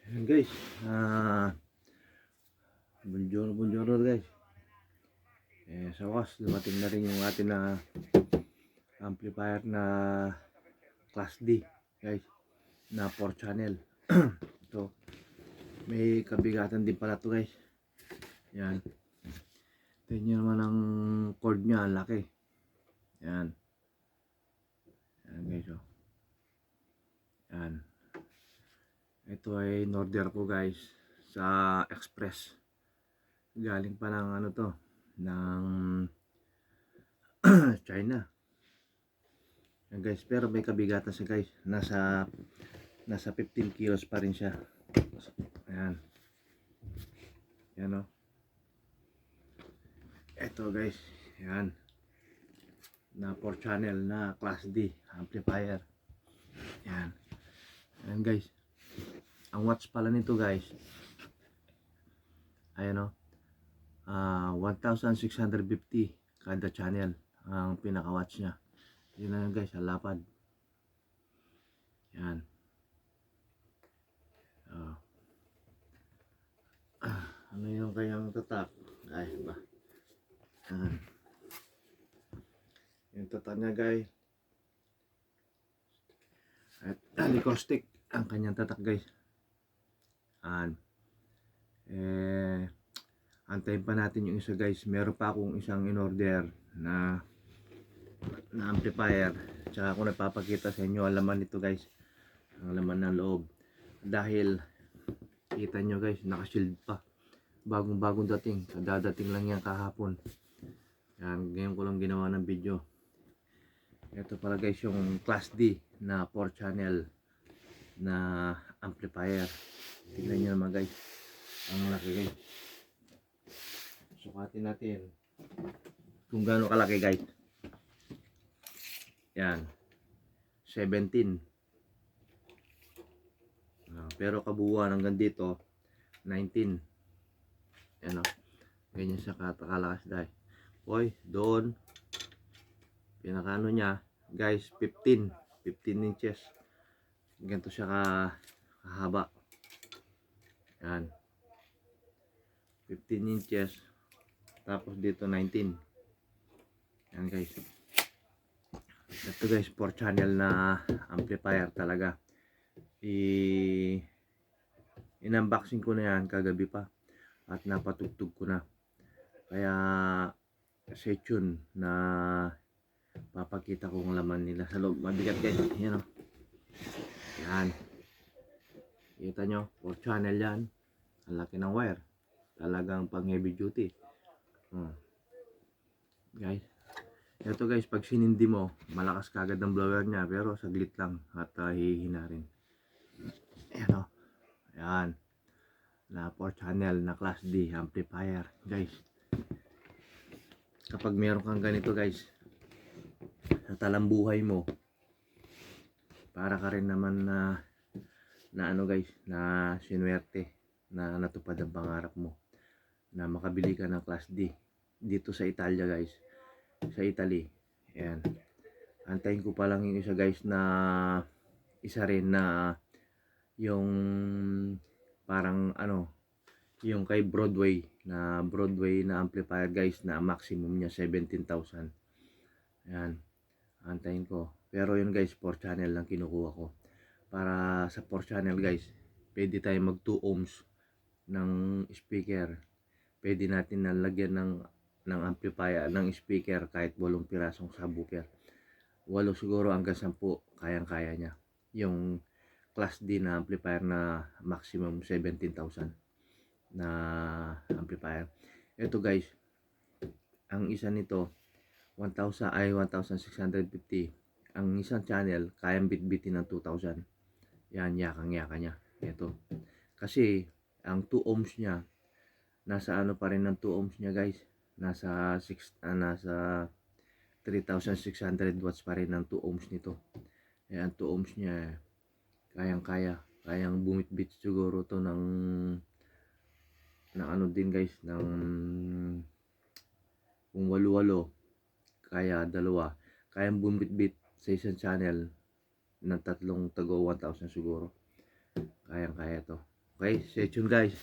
Ayan guys, buongiorno guys. Sa wakas, dumating na rin yung ating na amplifier na Class D guys, na 4 channel. So, may kabigatan din pala to guys. Yan. Tingnan nyo naman ang cord nya, ang laki. Yan. Yan guys, oh. Yan. Ito ay in-order ko guys sa Express. Galing pa ng ano to, ng China. Yan guys, pero may kabigatan siya guys. Nasa 15 kilos pa rin siya. Ayan. Yan o. Ito guys, yan. Na 4 channel na Class D amplifier. Yan. Ayan guys. Ang watts pala nito guys, ayan o, 1,650 kada channel ang pinaka watts nya. Yun na guys, ang lapad. Yan. Ano yung kayang tatak? Ay ba, yung tatak nya guys, at acoustic ang kanyang tatak guys. Antayin pa natin yung isa guys. Meron pa akong isang in order na amplifier, tsaka ako nagpapakita sa inyo ang laman nito guys, ang laman ng loob. Dahil kita nyo guys, naka-shield pa, bagong dating, dadating lang yan kahapon. Yan, ngayon ko lang ginawa ng video. Ito pala guys yung Class D na 4 channel na amplifier. Tignan nyo naman guys, ang laki guys. Sukatin natin kung gaano kalaki guys. Yan, 17. Pero kabuuan hanggang dito 19. Yan o, ganyan siya kalakas dahil. Hoy, doon pinakano niya guys, 15 inches. Ganito siya kahaba. Yan, 15 inches. Tapos dito 19. Yan guys. Ito guys, 4 channel na amplifier talaga. In-unboxing ko na yan kagabi pa at napatugtog ko na. Kaya stay tuned na papakita ko ang laman nila sa loob. Mabigat guys. Yan o. Yan. Kita nyo, 4 channel yan. Ang laki ng wire. Talagang pang heavy duty. Guys. Ito guys, pag sinindi mo, malakas kagad ang blower niya, pero saglit lang at hihina rin. Ayan o. Ayan. Na 4 channel na Class D amplifier guys. Kapag meron kang ganito guys, sa talambuhay mo, para ka rin naman na ano guys, na sinuwerte, na natupad ang pangarap mo, na makabili ka ng Class D dito sa Italia guys, sa Italy. Ayan. Antayin ko pa lang yung isa guys, na isa rin na yung parang ano, yung kay Broadway na amplifier guys, na maximum niya 17,000. Ayan, antayin ko. Pero yun guys, 4 channel lang kinukuha ko. Para sa 4 channel guys, pwede tayo mag 2 ohms ng speaker. Pwede natin nalagyan ng amplifier, ng speaker, kahit 8 pirasong subwoofer. 8 siguro hanggang 10, kayang-kaya niya. Yung Class D na amplifier na maximum 17,000 na amplifier. Ito guys, ang isa nito 1,650. Ang isang channel kayang bitbitin ng 2,000. Yan, yakang-yaka niya. Ito. Kasi ang 2 ohms niya, nasa ano pa rin ng 2 ohms niya guys. Nasa 3,600 watts pa rin ng 2 ohms nito. Ayan, 2 ohms niya, kayang-kaya. Kayang bumit-bit siguro to ng ano din guys, ng kung 8-8, kaya dalawa. Kayang bumit-bit sa isang channel ng 3 tago 1,000 siguro. Kayang-kaya to. Okay, stay tuned guys.